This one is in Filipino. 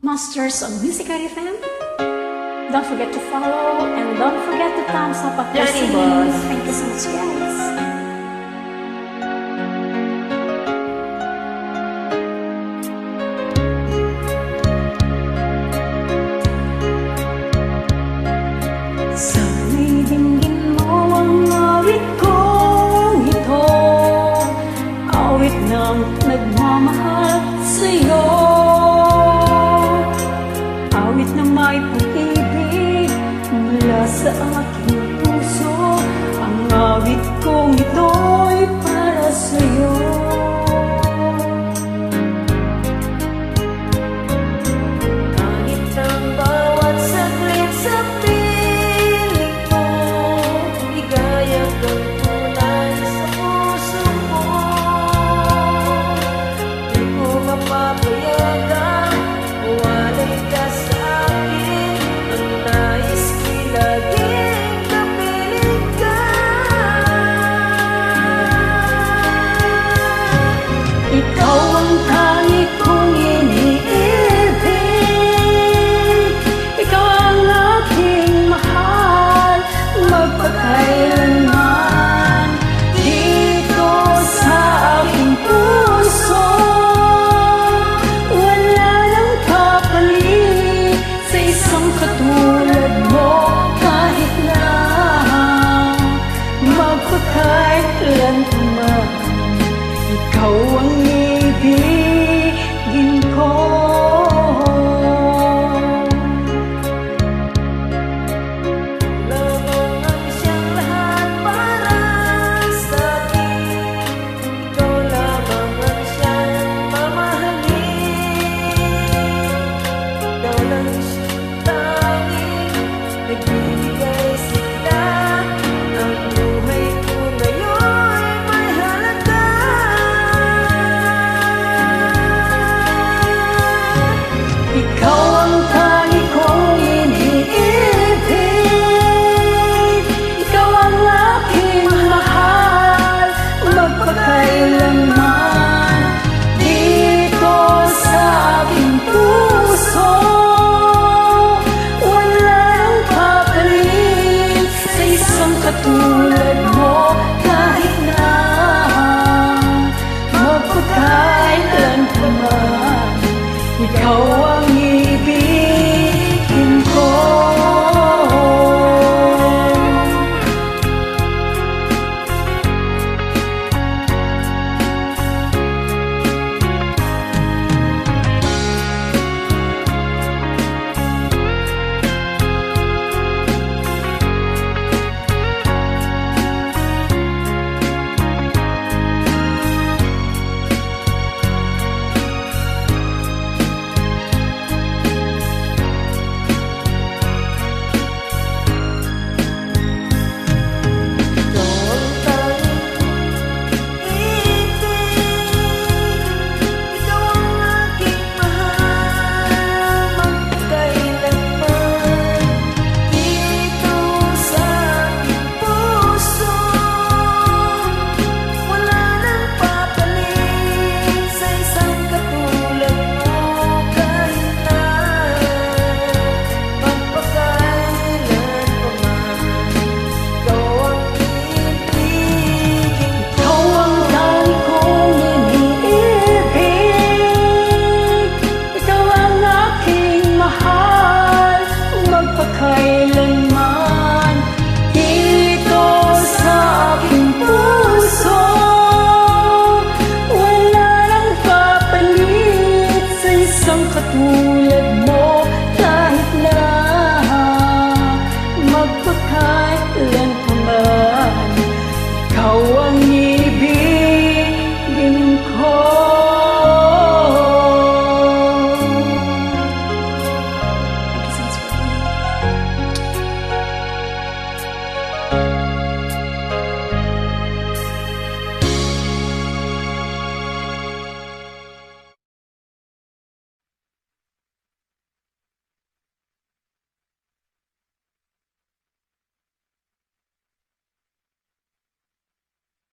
Masters of Music FM. Don't forget to follow and don't forget to thumbs up at your Johnny singing. Boss. Thank you so much, guys. Sana'y dinggin mo ang awit kong ito, awit ng nagmamahal sa'yo, awit na may pag-ibig mula sa aking puso. Ang awit kong ito'y para sa'yo. Kahit ang bawat saglit sa piling mo, ligaya kang tunay sa puso ko. Di ko mapapayagang mawalay ka sa akin. Ang nais ko'y laging kapiling ka. Ikaw ang tangi kong iniibig, ikaw ang aking mahal, magpakailanman. Dito sa aking puso, wala nang kapalit sa isang katulad mo. Kahit na magpakailanman, ikaw ang ibigin ko. Lamang ang siyang lahat para sa'kin. Ikaw lamang ang siyang mamahalin. Ikaw lang siyang tanging nagbibigay sigla. Ang buhay ko ngayon'y may halaga. Ikaw ang tangi kong iniibig, ikaw ang aking mahal, magpakailanman. Dito sa aking puso, walang kapalit sa isang katulad mo. Kahit na magpakailanman, ikaw ang